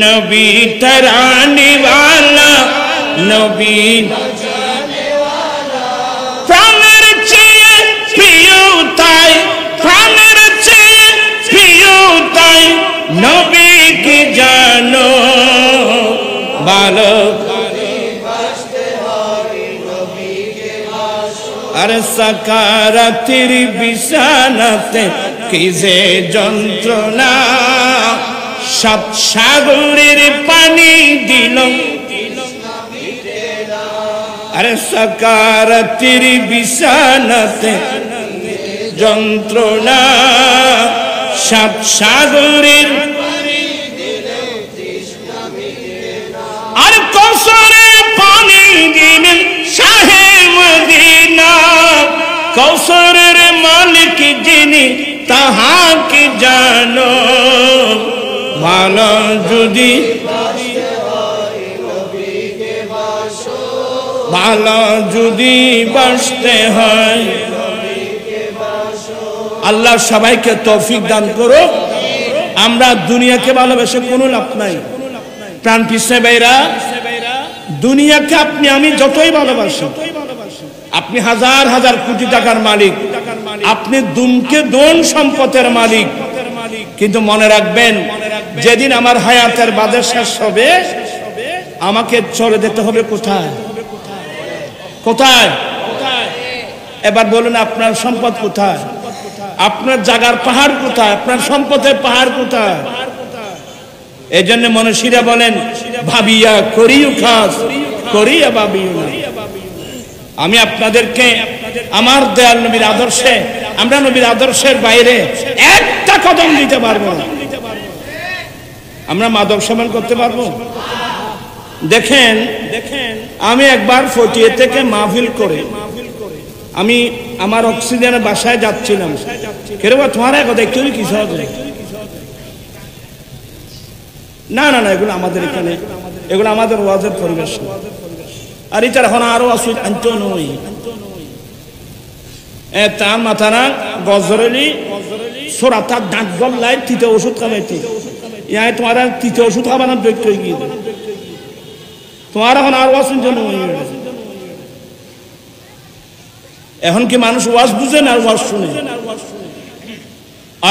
नबी तराने वाला नबी प्राणेर চেয়ে প্রিয় তাই प्राणेर চেয়ে প্রিয় তাই নবীকে জানো ভালো আর সাকারাতের বিছানাতে কি যে যন্ত্রণা সাত সাগরের পানি দিল আরে সাকারাতের বিছানাতে যন্ত্রণা সাত সাগরের আর কৌশলে পানি দিলেন শাহে মদিনা কৌশলের মালিক যিনি তাহাকে জানো ভালো যদি ভালো যদি বাসতে হয় আল্লাহ সবাইকে তৌফিক দান করো। আমরা দুনিয়াকে ভালোবেসে কোনো লাভ নাই। প্রাণ পিছে ভাইরা, দুনিয়াকে আপনি আমি যতই ভালোবাসি, আপনি হাজার হাজার কোটি টাকার মালিক, আপনি দুমকে দোন সম্পদের মালিক, কিন্তু মনে রাখবেন যেদিন আমার হায়াতের বাদে শেষ হবে আমাকে চলে যেতে হবে কোথায় কোথায়? এবার বলুন আপনার সম্পদ কোথায়? আপনার জাগার পাহাড় কোথায়? আপনার সম্পদের পাহাড় কোথায়? এই জন্য মনীষীরা বলেন ভাবিয়া করিও কাজ করিয়া ভাবিও না। আমি আপনাদেরকে আমার দয়াল নবীর আদর্শে, আমরা নবীর আদর্শের বাইরে একটা কদম দিতে পারবো না। আমরা মাদক সেবন করতে পারবো? দেখেন আমি একবার ফটিয়া থেকে মাহফিল করে আমি আমার অক্সিজেনের বাসায় যাচ্ছিলাম। কেরবা তোমার কথা একটু কিছু হবে না না না, এগুলো আমাদের এখানে, এগুলো আমাদের ওয়াজের পরিবেশ। আর এটার এখন আরো আসুন আনতো নই তার মাথা না গজরেলি সোরা তার দাঁত গল্লাই তৃতীয় ওষুধ খাবাইতে ইয়ায় তোমার তৃতীয় ওষুধ খাবানোর দৈত্য গিয়ে তোমার এখন আরো আসুন জন্য এখন কি মানুষ ওয়াজ বুঝে না ওয়াজ শুনে?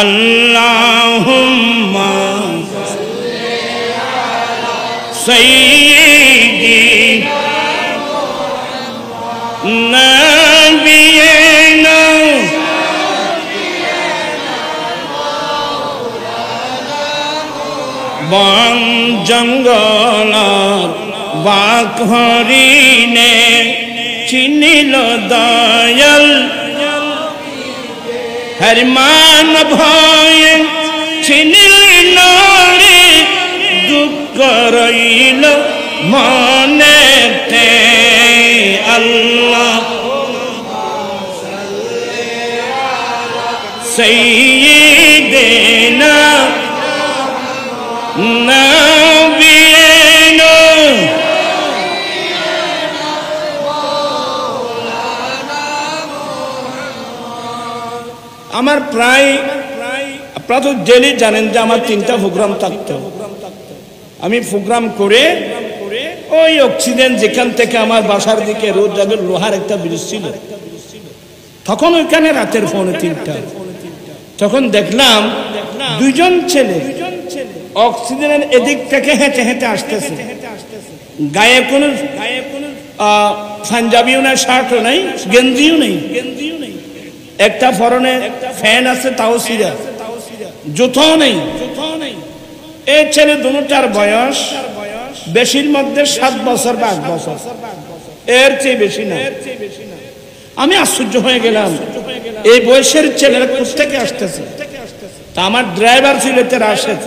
আল্লাহুম্মা সাইয়্যিদি নাবিয়িনা বন জঙ্গল বাক হরিণে চিনিল দয়াল হরিমান ভয়ে চিনিল রে দুঃখ রইল মনেতে আল্লাহ সাইয়্যিদিনা নাবিয়িনা আমার প্রায় আপনারা তো ডেলি জানেন যে আমার 3টা প্রোগ্রাম থাকতো। আমি প্রোগ্রাম করে ওই অক্সিজেন যেখান থেকে আমার বাসার দিকে রোড যাবে লোহার একটা ব্রিজ ছিল, তখন ওইখানে রাতের পৌনে 3টা তখন দেখলাম দুইজন ছেলে অক্সিজেনের এদিক থেকে হেঁটে হেঁটে আসতেছে। গায়ে কোনো পাঞ্জাবিও নাই, শার্টও নাই, গেঞ্জিও নেই, একটা ফরনে ফ্যান আছে তাও সিরা, জুতো নেই। এই ছেলে দুটার বয়স বেশির মধ্যে 7 বছর বা 8 বছর, এর চেয়ে বেশি না। আমি আশ্চর্য হয়ে গেলাম এই বয়সের ছেলেরা কোথা থেকে আসতেছে। তা আমার ড্রাইভার ছিল রাশেদ,